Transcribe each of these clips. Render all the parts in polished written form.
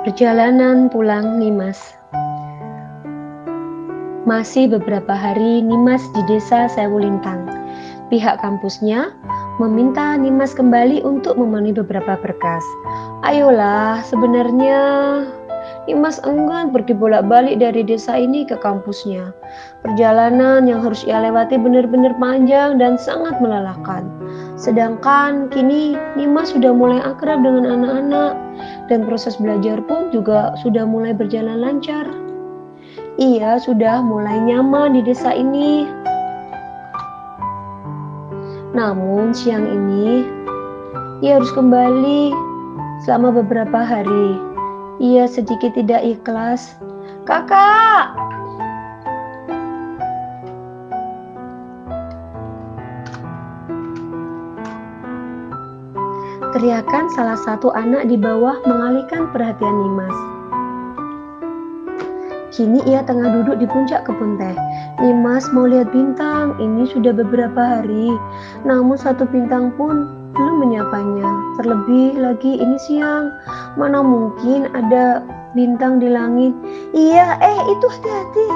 Perjalanan pulang Nimas. Masih beberapa hari Nimas di desa Sewulintang. Pihak kampusnya meminta Nimas kembali untuk memenuhi beberapa berkas. Ayolah, sebenarnya Nimas enggan pergi bolak-balik dari desa ini ke kampusnya. Perjalanan yang harus ia lewati benar-benar panjang dan sangat melelahkan. Sedangkan kini Nimas sudah mulai akrab dengan anak-anak dan proses belajar pun juga sudah mulai berjalan lancar. Ia sudah mulai nyaman di desa ini. Namun siang ini ia harus kembali selama beberapa hari. Ia sedikit tidak ikhlas. Kakak! Teriakan salah satu anak di bawah mengalihkan perhatian Nimas. Kini ia tengah duduk di puncak kebun teh. Nimas mau lihat bintang, ini sudah beberapa hari. Namun satu bintang pun belum menyapanya. Terlebih lagi ini siang. Mana mungkin ada bintang di langit. Iya, itu hati-hati.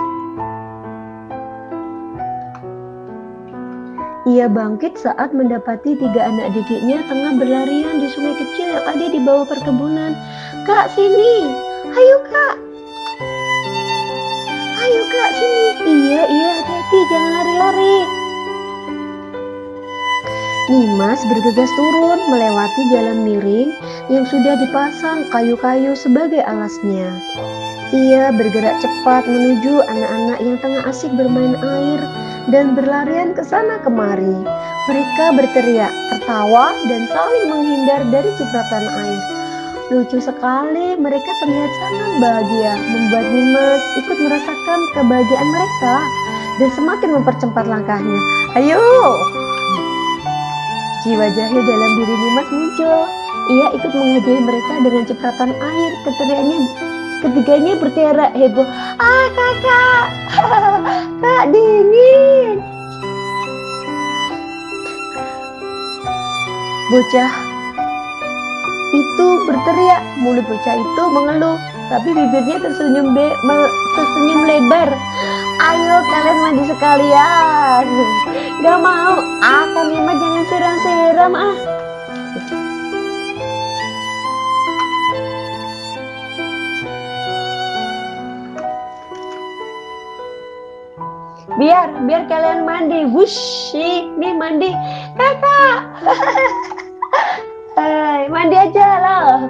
Ia bangkit saat mendapati 3 anak didiknya tengah berlarian di sungai kecil yang ada di bawah perkebunan. Kak, sini. Ayo, Kak. Ayo, Kak, sini. Iya, hati-hati, jangan lari-lari. Nimas bergegas turun melewati jalan miring yang sudah dipasang kayu-kayu sebagai alasnya. Ia bergerak cepat menuju anak-anak yang tengah asik bermain air dan berlarian ke sana kemari. Mereka berteriak, tertawa, dan saling menghindar dari cipratan air. Lucu sekali, mereka terlihat sangat bahagia, membuat Nimas ikut merasakan kebahagiaan mereka dan semakin mempercepat langkahnya. Ayo! Jiwa jahil dalam diri Nimas muncul. Ia ikut menghadiahi mereka dengan cipratan air. Ketiganya berteriak heboh. Kakak! Kak, dingin! Bocah itu berteriak, mulut bocah itu mengeluh, tapi bibirnya tersenyum lebar. Ayo kalian mandi sekalian. Gak mau, Kang Ima jangan siram-siram Biar kalian mandi. Wush, nih mandi. Kakak. Mandi aja loh.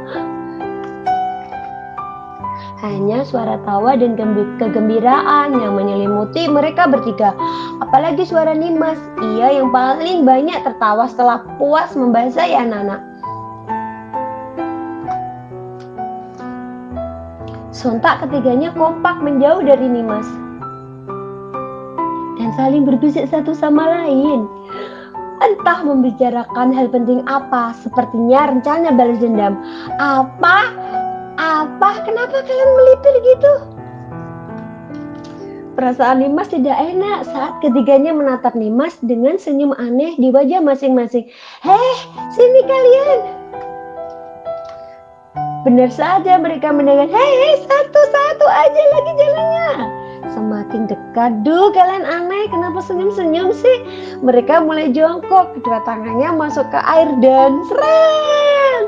Hanya suara tawa dan kegembiraan yang menyelimuti mereka bertiga. Apalagi suara Nimas, ia yang paling banyak tertawa setelah puas membasahi anak-anak. Sontak ketiganya kompak menjauh dari Nimas dan saling berbisik satu sama lain. Entah membicarakan hal penting apa, sepertinya rencana balas dendam. Apa? Kenapa kalian melipir gitu? Perasaan Nimas tidak enak saat ketiganya menatap Nimas dengan senyum aneh di wajah masing-masing. Sini kalian. Benar saja mereka mendengar, satu-satu aja lagi jalannya. Semakin dekat, kalian aneh, kenapa senyum-senyum sih? Mereka mulai jongkok, kedua tangannya masuk ke air dan serang.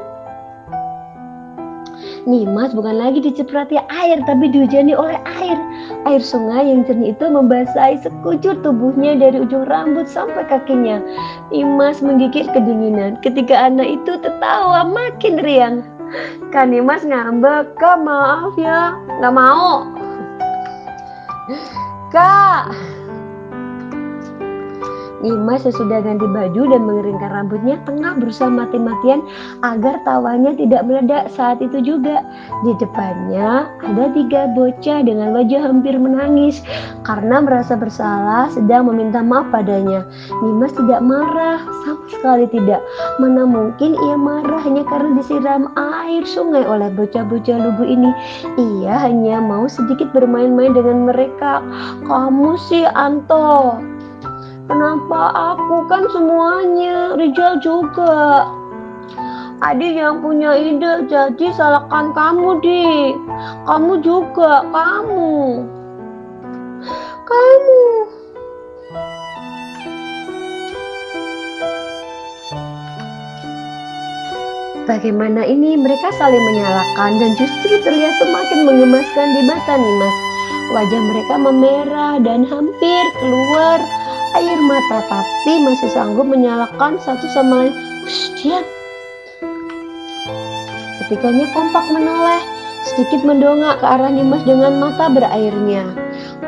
Nimas bukan lagi diciprati air, tapi dihujani oleh air. Air sungai yang jernih itu membasahi sekujur tubuhnya dari ujung rambut sampai kakinya. Nimas menggigit kedinginan. Ketiga anak itu tertawa makin riang. Kan Nimas ngambek, Kak maaf ya, gak mau. Kak! Nimas sesudah ganti baju dan mengeringkan rambutnya tengah berusaha mati-matian agar tawanya tidak meledak saat itu juga. Di depannya ada 3 bocah dengan wajah hampir menangis karena merasa bersalah sedang meminta maaf padanya. Nimas tidak marah, sama sekali tidak. Mana mungkin ia marah hanya karena disiram air sungai oleh bocah-bocah lugu ini. Ia hanya mau sedikit bermain-main dengan mereka. Kamu sih Anto, kenapa aku kan semuanya? Rijal juga. Adi yang punya ide, jadi salahkan kamu, Di. Kamu juga, kamu. Bagaimana ini mereka saling menyalahkan dan justru terlihat semakin menggemaskan di mata Nimas. Wajah mereka memerah dan hampir keluar air mata, tapi masih sanggup menyalahkan satu sama lain. Diam. Ketiganya kompak menoleh, sedikit mendongak ke arah Nimas dengan mata berairnya.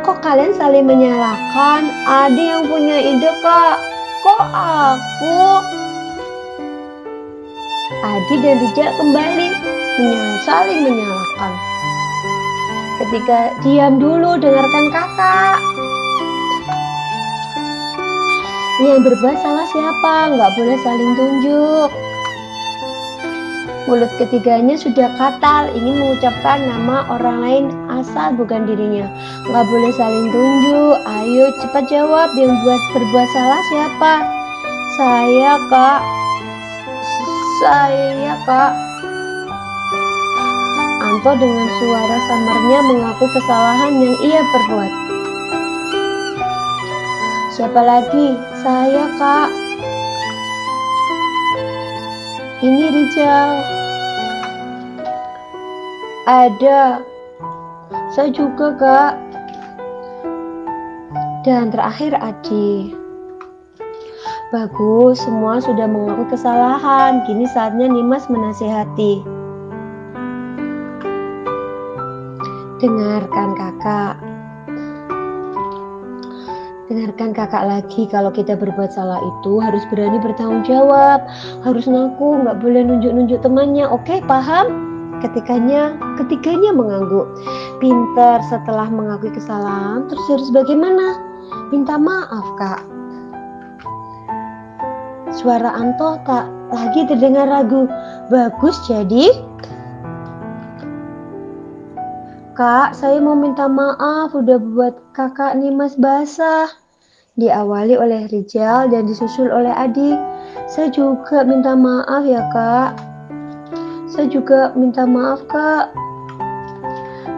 Kok kalian saling menyalahkan? Ada yang punya ide, Kak. Kok aku? Adi dan Rijal kembali saling menyalahkan. Ketika diam dulu, dengarkan kakak. Yang berbuat salah siapa? Nggak boleh saling tunjuk. Mulut ketiganya sudah katal, ingin mengucapkan nama orang lain asal bukan dirinya. Nggak boleh saling tunjuk. Ayo cepat jawab, yang berbuat salah siapa? Saya, Kak. Saya, Kak. Anto dengan suara samarnya mengaku kesalahan yang ia perbuat. Siapa lagi? Saya, Kak. Ini Rijal. Ada. Saya juga, Kak. Dan terakhir Adi. Bagus, semua sudah mengaku kesalahan. Kini saatnya Nimas menasihati. Dengarkan kakak. Dengarkan kakak lagi, kalau kita berbuat salah itu harus berani bertanggung jawab. Harus ngaku, nggak boleh nunjuk-nunjuk temannya. Oke, paham? Ketiganya mengangguk. Pintar, setelah mengakui kesalahan, terus harus bagaimana? Minta maaf, Kak. Suara Anto tak lagi terdengar ragu. Bagus, jadi Kak, saya mau minta maaf udah buat kakak Nimas basah. Diawali oleh Rijal dan disusul oleh Adi. Saya juga minta maaf ya, Kak. Saya juga minta maaf, Kak.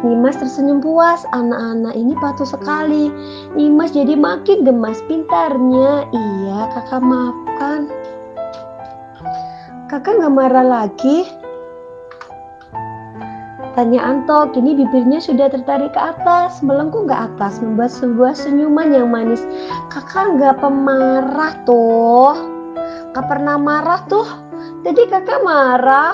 Nimas tersenyum puas. Anak-anak ini patuh sekali. Nimas jadi makin gemas. Pintarnya. Iya, kakak maafkan. Kakak gak marah lagi? Tanya Anto. Kini bibirnya sudah tertarik ke atas, melengkung ke atas, membuat sebuah senyuman yang manis. Kakak gak pemarah tuh. Gak pernah marah tuh. Jadi kakak marah.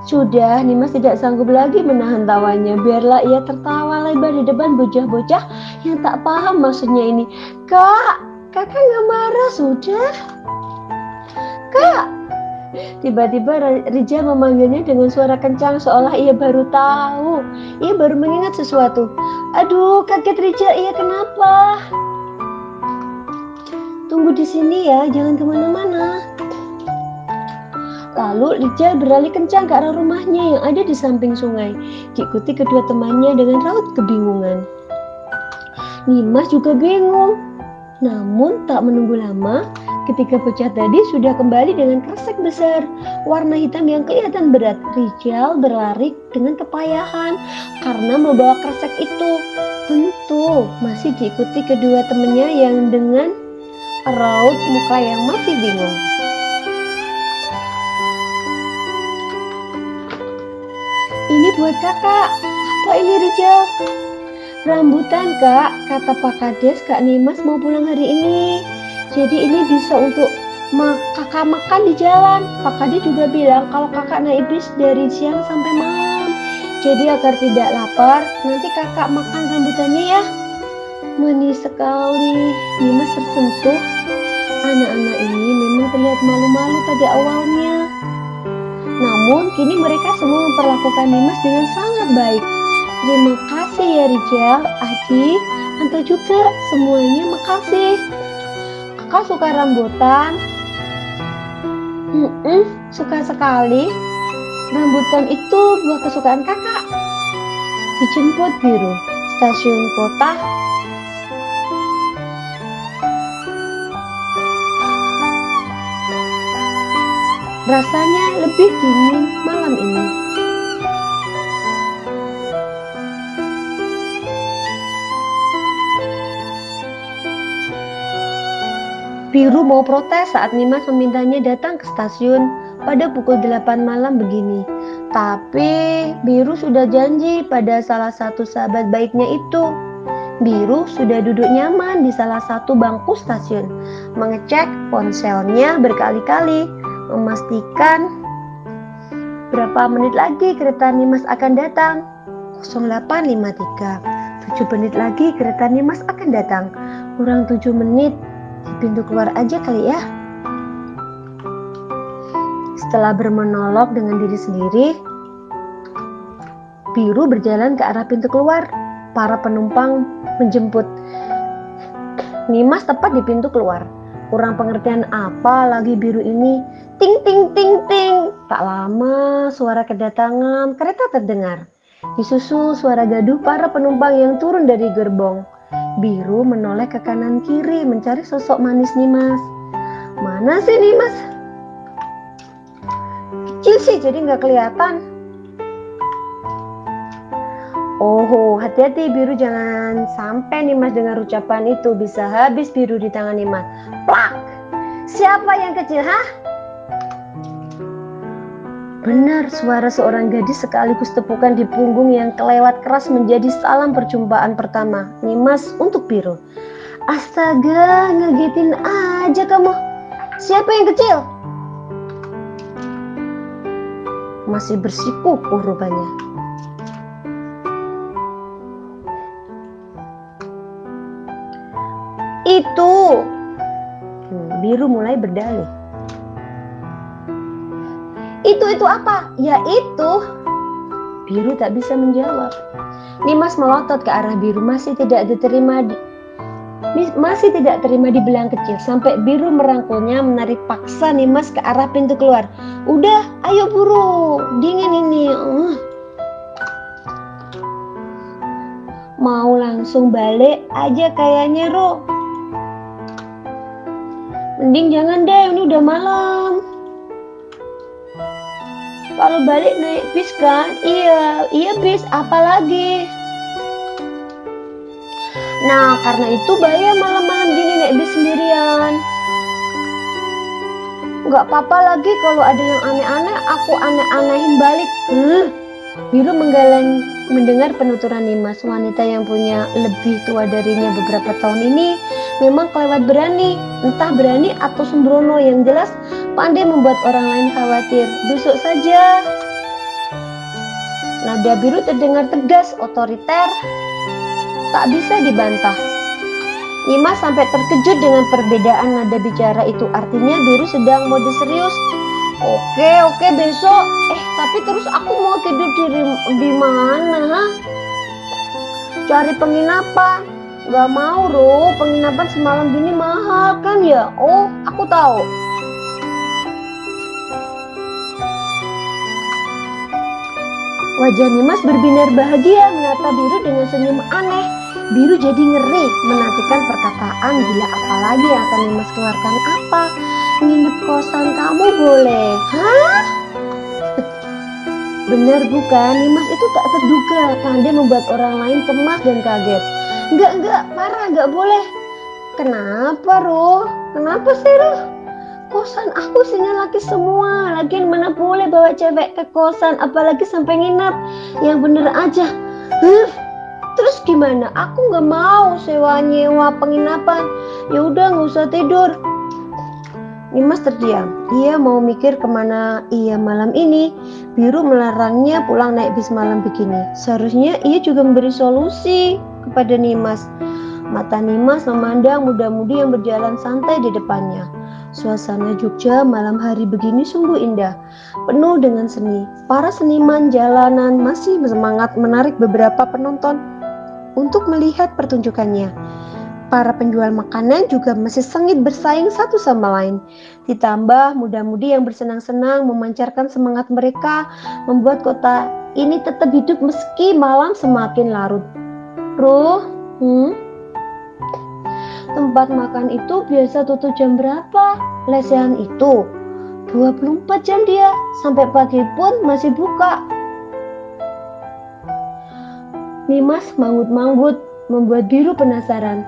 Sudah, Nimas tidak sanggup lagi menahan tawanya. Biarlah ia tertawa lebar di depan bocah-bocah yang tak paham maksudnya ini. Kak, kakak gak marah sudah. Kak. Tiba-tiba Rijal memanggilnya dengan suara kencang seolah ia baru tahu. Ia baru mengingat sesuatu. Aduh, kaget Rijal. Iya, kenapa? Tunggu di sini ya, jangan kemana-mana. Lalu Rijal berlari kencang ke arah rumahnya yang ada di samping sungai. Diikuti kedua temannya dengan raut kebingungan. Nimas juga bingung. Namun tak menunggu lama, ketika bocah tadi sudah kembali dengan kresek besar warna hitam yang kelihatan berat. Rijal berlari dengan kepayahan karena membawa kresek itu. Tentu masih diikuti kedua temannya yang dengan raut muka yang masih bingung. Ini buat kakak. Apa ini, Rijal? Rambutan, Kak. Kata Pak Kades, Kak Nimas mau pulang hari ini. Jadi ini bisa untuk kakak makan di jalan. Pak Kades juga bilang kalau kakak naik bis dari siang sampai malam. Jadi agar tidak lapar, nanti kakak makan rambutannya ya. Manis sekali. Nimas tersentuh. Anak-anak ini memang terlihat malu-malu pada awalnya. Namun kini mereka semua memperlakukan Nimas dengan sangat baik. Terima kasih ya Rijal, Adi, Anto juga, semuanya makasih. Kakak suka rambutan? Suka sekali. Rambutan itu buah kesukaan kakak. Dijemput biru, stasiun kota. Rasanya lebih dingin malam ini. Biru mau protes saat Nimas memintanya datang ke stasiun pada pukul 8 malam begini. Tapi Biru sudah janji pada salah satu sahabat baiknya itu. Biru sudah duduk nyaman di salah satu bangku stasiun, mengecek ponselnya berkali-kali, memastikan berapa menit lagi kereta Nimas akan datang. 08.53. 7 menit lagi kereta Nimas akan datang. Kurang 7 menit. Di pintu keluar aja kali ya. Setelah bermonolog dengan diri sendiri, Biru berjalan ke arah pintu keluar. Para penumpang menjemput Nimas tepat di pintu keluar. Kurang pengertian apa lagi Biru ini. Ting ting ting ting. Tak lama suara kedatangan kereta terdengar. Disusul suara gaduh para penumpang yang turun dari gerbong. Biru menoleh ke kanan kiri mencari sosok manis Nimas. Mana sih Nimas? Kecil sih jadi nggak kelihatan. Oh, hati-hati Biru, jangan sampai Nimas dengar ucapan itu, bisa habis Biru di tangan Nimas. Plak! Siapa yang kecil, hah? Benar, suara seorang gadis sekaligus tepukan di punggung yang kelewat keras menjadi salam perjumpaan pertama Nimas untuk Biru. Astaga, ngagetin aja kamu. Siapa yang kecil? Masih bersikukuh rupanya. Itu. Biru mulai berdalih. Itu apa? Ya itu. Biru tak bisa menjawab. Nimas melotot ke arah Biru, masih tidak terima dibilang kecil, sampai Biru merangkulnya menarik paksa Nimas ke arah pintu keluar. Udah, ayo buru, dingin ini. Mau langsung balik aja kayaknya, Ro. Mending jangan deh, ini udah malam. Kalau balik naik bis kan? Iya bis, apalagi? Nah, karena itu bahaya malam-malam gini naik bis sendirian. Gak apa-apa lagi kalau ada yang aneh-aneh, aku aneh-anehin balik. Biru menggeleng mendengar penuturan Nimas. Wanita yang punya lebih tua darinya beberapa tahun ini memang kelewat berani. Entah berani atau sembrono, yang jelas pandai membuat orang lain khawatir. Besok saja. Nada Biru terdengar tegas, otoriter, tak bisa dibantah. Nimas sampai terkejut dengan perbedaan nada bicara itu. Artinya Biru sedang mode serius. Oke besok. Tapi terus aku mau tidur di mana? Cari penginapan. Gak mau, Ro. Penginapan semalam gini mahal kan ya? Oh, aku tahu. Wajah Nimas berbinar bahagia menatap Biru dengan senyum aneh. Biru jadi ngeri menantikan perkataan gila apalagi yang akan Nimas keluarkan. Apa? Nginep kosan kamu boleh? Hah? Benar bukan? Nimas itu tak terduga, pandai membuat orang lain cemas dan kaget. Enggak, parah, enggak boleh. Kenapa, Ro? Kenapa sih, Ro? Kosan aku isinya laki semua. Lagian mana boleh bawa cewek ke kosan, apalagi sampai nginap. Yang bener aja. Terus gimana? Aku nggak mau sewa-nyewa penginapan. Ya udah, nggak usah tidur. Nimas terdiam. Ia mau mikir kemana ia malam ini. Biru melarangnya pulang naik bis malam begini. Seharusnya ia juga memberi solusi kepada Nimas. Mata Nimas memandang muda-mudi yang berjalan santai di depannya. Suasana Jogja malam hari begini sungguh indah, penuh dengan seni. Para seniman jalanan masih semangat menarik beberapa penonton untuk melihat pertunjukannya. Para penjual makanan juga masih sengit bersaing satu sama lain. Ditambah muda-mudi yang bersenang-senang memancarkan semangat mereka, membuat kota ini tetap hidup meski malam semakin larut. Tempat makan itu biasa tutup jam berapa? Lesehan itu. 24 jam dia, sampai pagi pun masih buka. Nimas manggut-manggut, membuat Biru penasaran.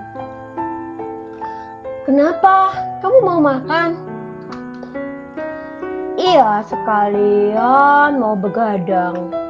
Kenapa? Kamu mau makan? Iya, sekalian mau begadang.